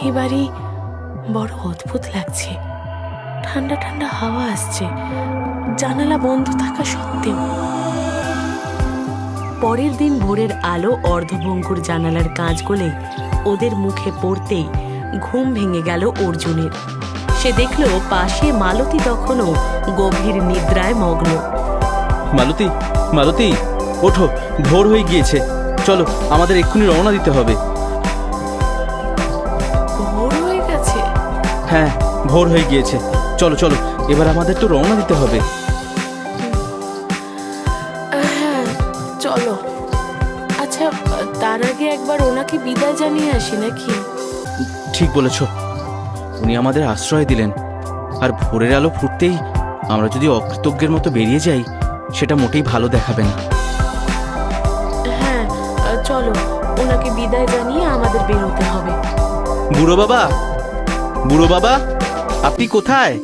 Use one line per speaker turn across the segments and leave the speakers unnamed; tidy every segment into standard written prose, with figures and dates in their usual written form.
এই বাড়ি বড় অদ্ভুত লাগছে। ঠান্ডা ঠান্ডা হাওয়া আসছে জানালা বন্ধ থাকা সত্ত্বেও। পরের দিন ভোরের আলো অর্ধভঙ্গুর জানালার কাঁচ গলে ওদের মুখে পড়তেই ঘুম ভেঙে গেল অর্জুনের। সে দেখল পাশে মালতী তখনও গভীর নিদ্রায় মগ্ন।
মালতী, মালতী, ওঠো, ভোর হয়ে গিয়েছে, চলো আমাদের এক্ষুনি রওনা দিতে হবে।
ভোর হয়ে গেছে?
হ্যাঁ, ভোর হয়ে গিয়েছে, চলো চলো, এবার আমাদের তো রওনা দিতে হবে।
হ্যাঁ চলো। আচ্ছা, তার আগে একবার ওনাকে বিদায় জানিয়ে আসি নাকি?
ঠিক বলেছ, উনি আমাদের আশ্রয় দিলেন, আর ভোরের আলো ফুটতেই আমরা যদি অকৃতজ্ঞের মতো বেরিয়ে যাই সেটা মোটেই ভালো দেখাবে না।
হ্যাঁ চলো, ওনাকে বিদায় জানিয়ে আমাদের বেরোতে হবে।
বুড়ো বাবা, বুড়ো বাবা, আপনি কোথায়?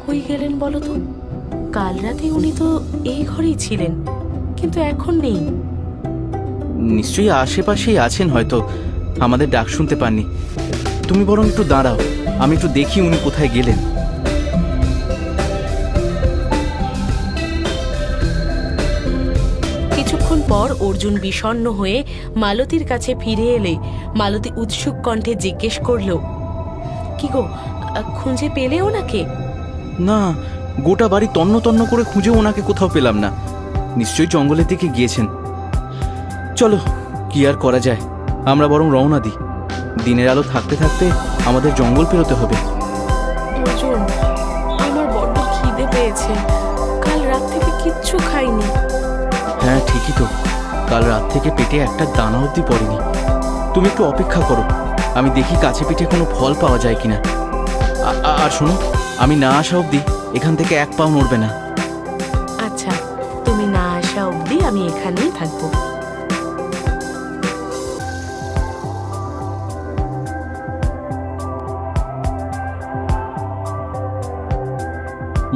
কই গেলেন বলো তো? কাল রাতে উনি তো এই ঘরেই ছিলেন, কিন্তু এখন নেই।
নিশ্চয়ই আশেপাশেই আছেন, হয়তো আমাদের ডাক শুনতে পাননি। তুমি বরং একটু দাঁড়াও, আমি একটু দেখি উনি কোথায় গেলেন।
কিছুক্ষণ পর অর্জুন বিষণ্ণ হয়ে মালতীর কাছে ফিরে এলে মালতী উৎসুক কণ্ঠে জিজ্ঞেস করল, কি গো, খুঁজে পেলে ওনাকে?
না, গোটা বাড়ি তন্ন তন্ন করে খুঁজেও ওনাকে কোথাও পেলাম না। নিশ্চয়ই জঙ্গলের দিকে গিয়েছেন। চলো, কি আর করা যায়, আমরা বরং রওনা দিই। দিনের আলো থাকতে থাকতে আমাদের জঙ্গল পেরোতে হবে।
অর্জুন, আমার বড্ড খিদে পেয়েছে, কাল রাত থেকে কিচ্ছু খাইনি।
হ্যাঁ ঠিকই তো, কাল রাত থেকে পেটে একটা দানা অবধি পড়েনি। তুমি একটু অপেক্ষা করো, আমি দেখি কাছে পিঠে কোনো ফল পাওয়া যায় কিনা। আর শোনো, আমি না আসা অবধি এখান থেকে এক পাও নড়বে না।
আচ্ছা, তুমি না আসা অবধি আমি এখানেই থাকবো।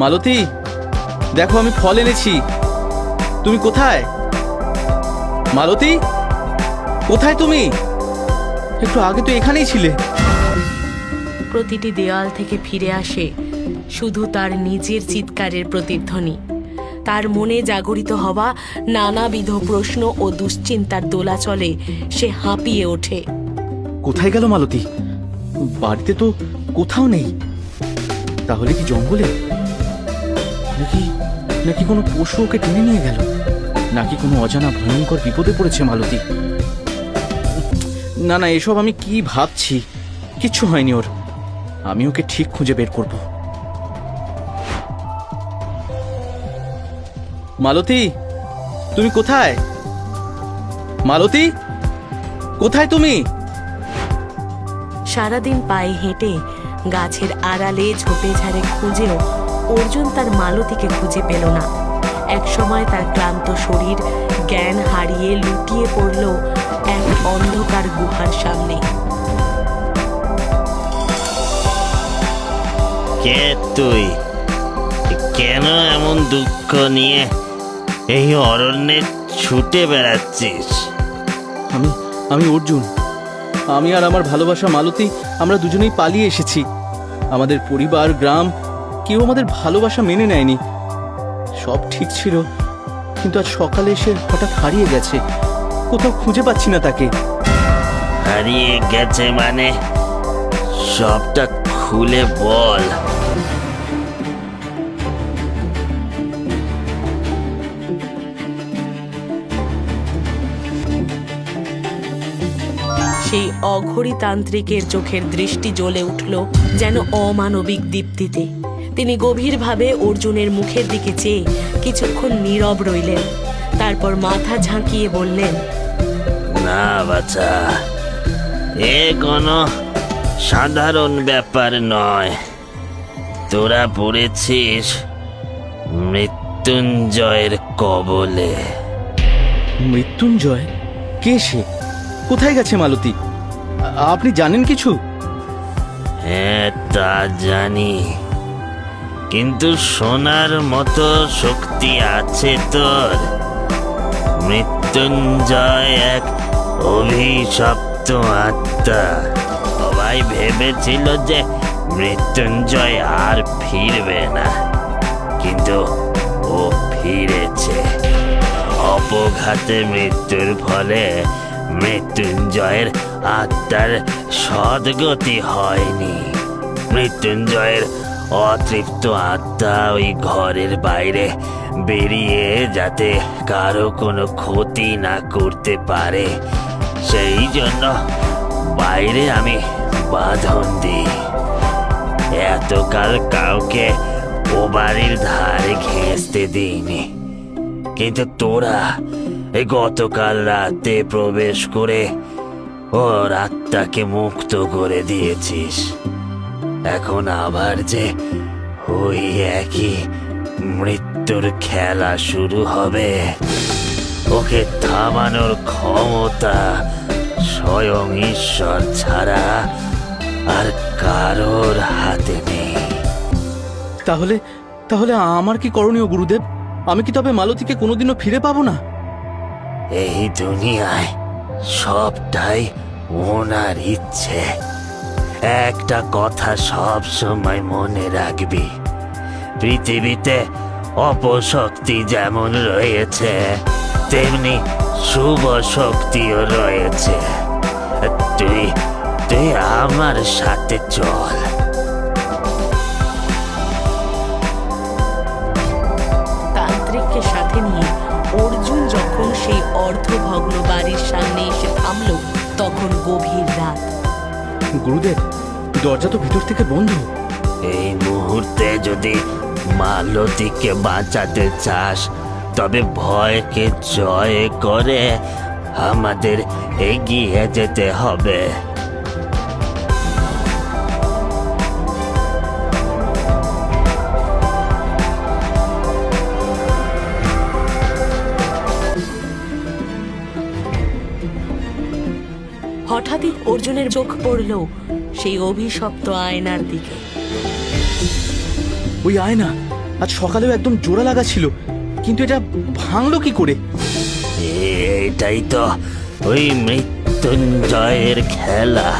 মালতী, দেখো আমি ফল এনেছি। তুমি কোথায়? মালতী, কোথায় তুমি? একটু আগে তো এখানেই ছিলে।
প্রতিটি দেওয়াল থেকে ফিরে আসে শুধু তার নিজের চিৎকারের প্রতিধ্বনি। তার মনে জাগরিত হওয়া নানাবিধ প্রশ্ন ও দুশ্চিন্তার দোলাচলে সে হাঁপিয়ে ওঠে।
কোথায় গেল মালতী? বাড়িতে তো কোথাও নেই। তাহলে কি জঙ্গলে? নাকি নাকি কোনো পশু ওকে টেনে নিয়ে গেল? নাকি কোনো অজানা ভয়ঙ্কর বিপদে পড়েছে মালতী? না না, এসব আমি কি ভাবছি? কিচ্ছু হয়নি ওর। আমি ওকে ঠিক খুঁজে বের করব। মালতী, তুমি কোথায়? মালতী, কোথায় তুমি?
সারাদিন পায়ে হেঁটে গাছের আড়ালে ঝোপে ঝাড়ে খুঁজেও অর্জুন তার মালতীকে খুঁজে পেল না। একসময় তার ক্লান্ত শরীর জ্ঞান হারিয়ে লুটিয়ে পড়ল এক অন্ধকার গুহার সামনে।
কে তুই? কেন এমন দুঃখ নিয়ে এই অরণ্যে ছুটে বেড়াচ্ছিস?
আমি আমি অর্জুন। আমি আর আমার ভালোবাসা মালতী, আমরা দুজনেই পালিয়ে এসেছি। আমাদের পরিবার, গ্রাম, কেউ আমাদের ভালোবাসা মেনে নেয়নি। সব ঠিক ছিল, কিন্তু আজ সকালে এসে হঠাৎ হারিয়ে গেছে। কোথাও খুঁজে পাচ্ছি না তাকে।
হারিয়ে গেছে মানে? সবটা খুলে বল।
সেই অঘরী তান্ত্রিকের চোখের দৃষ্টি জ্বলে উঠল যেন অমানবিক দীপ্তিতে। তিনি গভীরভাবে অর্জুনের মুখের দিকে চেয়ে কিছুক্ষণ নীরব রইলেন, তারপর মাথা ঝাঁকিয়ে বললেন,
না বাছা, এ কোনো সাধারণ ব্যাপার নয়। তোরা পড়েছিস মৃত্যুঞ্জয়ের কবলে।
মৃত্যুঞ্জয়? কে সে? কোথায় গেছে মালতী? আপনি জানেন কিছু?
হ্যাঁ, তা জানি, কিন্তু শোনার মতো শক্তি আছে তোর? মৃত্যুঞ্জয় এক অভিশপ্ত আত্মা। সবাই ভেবেছিল যে মৃত্যুঞ্জয় আর ফিরবে না, কিন্তু ও ফিরেছে। অপঘাতে মৃত্যুর ফলে মৃত্যুঞ্জয়ের আত্মার সদ্গতি হয়নি। মৃত্যুঞ্জয়ের অতৃপ্ত আত্মা ওই ঘরের বাইরে বেরিয়ে যাতে কারো কোনো ক্ষতি না করতে পারে, সেই জন্য বাইরে আমি বাঁধন দিই। এতকাল কাউকে ও বাড়ির ধারে ঘেঁষতে দিইনি, কিন্তু তোরা এই গতকাল রাতে প্রবেশ করে ওর আত্মাকে মুক্ত করে দিয়েছিস। এখন আবার যে ওই একই মৃত্যুর খেলা শুরু হবে, ওকে থামানোর ক্ষমতা স্বয়ং ঈশ্বর ছাড়া আর কারোর হাতে নেই।
তাহলে তাহলে আমার কি করণীয় গুরুদেব? আমি কি তবে মালতীকে কোনোদিনও ফিরে পাবো না?
এই দুনিয়ায় সবটাই ওনার ইচ্ছে। একটা কথা সব সময় মনে রাখবি, পৃথিবীতে অপশক্তি যেমন রয়েছে, তেমনি শুভ শক্তিও রয়েছে। তুই তুই আমার সাথে চল।
তান্ত্রিককে সাথে নিয়ে অর্জুন যখন সেই অর্ধভগ্ন বাড়ির সামনে এসে থামল, তখন গভীর রাত।
গুরুদেব, দরজা তো ভিতর থেকে বন্ধ।
এই মুহূর্তে যদি মালতীকে বাঁচাতে চাস, তবে ভয়কে জয় করে আমাদের এগিয়ে যেতে হবে।
হঠাৎই অর্জুনের চোখ পড়ল সেই অভিশপ্ত আয়নার দিকে।
ওই আয়না আজ সকালেও একদম জোড়া লাগা ছিল, কিন্তু এটা ভাঙলো কি করে?
এটাই তো ওই মৃত্যুঞ্জয়ের খেলা।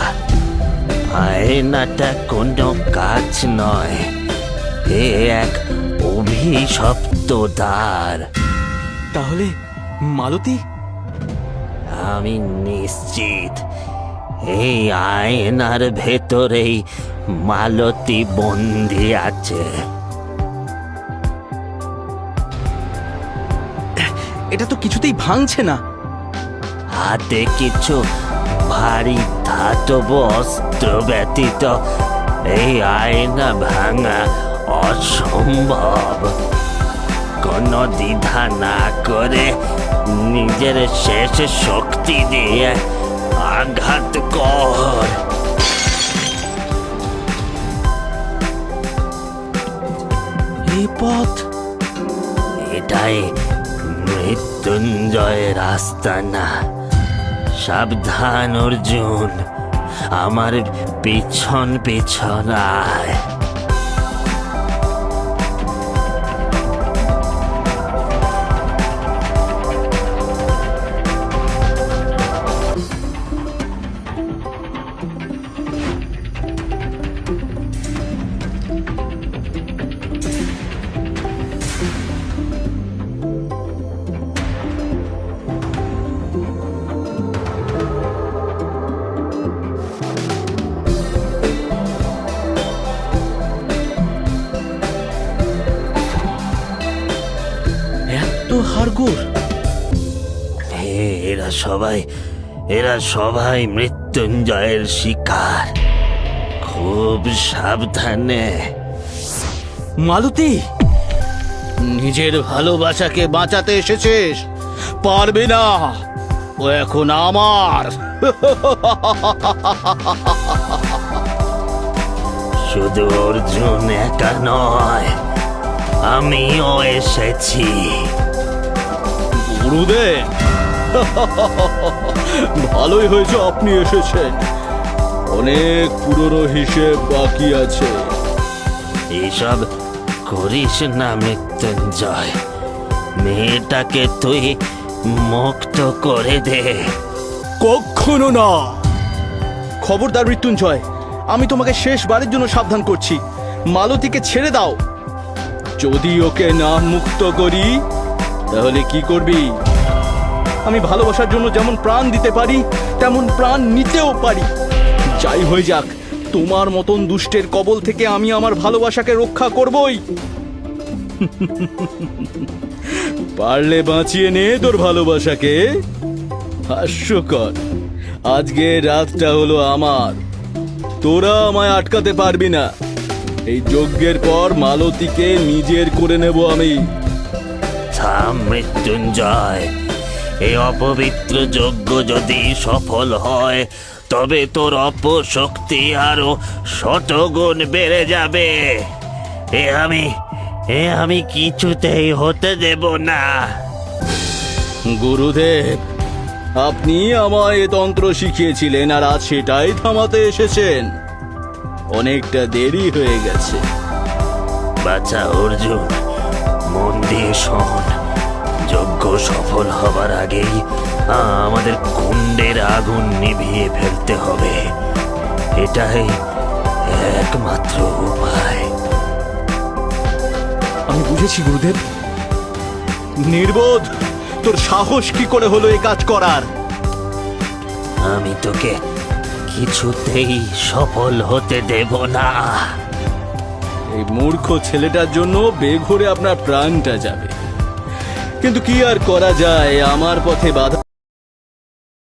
আয়নাটা কোনো কাজ নয়, এ এক অভিশপ্ত দ্বার।
তাহলে মালতী?
আমি নিশ্চিত এই আয়নার ভেতরেই মালতী বন্দি আছে।
এটা তো কিছুতেই ভাঙছে না।
হাতে কিছু ভারী ধাতব অস্ত্র ব্যতীত এই আয়না ভাঙা অসম্ভব। কোনো দ্বিধা না করে নিজের শেষ শক্তি দিয়ে আঘাত কর।
এই পথ,
এটাই মৃত্যুঞ্জয়ের আস্তানা। সাবধান অর্জুন, আমার পিছন পিছন আয়।
এত হাড়গোড়!
এরা সবাই মৃত্যুঞ্জয়ের শিকার। খুব সাবধানে।
মালতী, নিজের ভালোবাসাকে বাঁচাতে এসেছিস, পারবে না। ও এখন আমার।
শুধু অর্জুন একা নয়, আমিও এসেছি।
গুরুদেব, ভালোই হয়েছে আপনি এসেছেন। অনেক পুরনো হিসেব বাকি আছে।
এইসব করিস না মৃত্যুঞ্জয়। মেয়েটাকে তুই মুক্ত করে দে।
কখনো না। খবরদার মৃত্যুঞ্জয়, আমি তোমাকে শেষবারের জন্য সাবধান করছি, মালতীকে ছেড়ে দাও। যদি ওকে না মুক্ত করি তাহলে কি করবি? আমি ভালোবাসার জন্য যেমন প্রাণ দিতে পারি তেমন প্রাণ নিতেও পারি। যাই হয়ে যাক, তোমার মতন দুষ্টের কবল থেকে আমি আমার ভালোবাসাকে রক্ষা করবই। পারলে বাঁচিয়ে নে তোর ভালোবাসাকে। হাস্যকর, আজকে রাতটা হলো আমার, তোরা আমায় আটকাতে পারবি না। এই যজ্ঞের পর মালতীকে নিজের করে নেব আমি।
থাম মৃত্যুঞ্জয়, এই অপবিত্র যজ্ঞ যদি সফল হয় তবে তোর অপশক্তি আরো শতগুণ বেড়ে যাবে। এ আমি কিছুতেই হতে দেব না।
গুরুদেব, আপনি আমায় এ তন্ত্র শিখিয়েছিলেন আর আজ সেটাই থামাতে এসেছেন। অনেকটা দেরি হয়ে গেছে।
বাচ্চা অর্জুন, মন দিয়ে শোন, যজ্ঞ সফল হবার আগেই আমাদের কুণ্ডের আগুন নিভিয়ে ফেলতে হবে। এটাই একমাত্র উপায়।
আমি বুঝেছি গুরুদেব। নির্বোধ, তোর সাহস কি করে হলো এ কাজ করার?
আমি তোকে কিছুতেই সফল হতে দেব না।
এই মূর্খ ছেলেটার জন্য বেঘরে আপনার প্রাণটা যাবে, কিন্তু কি আর করা যায়, আমার পথে বাধা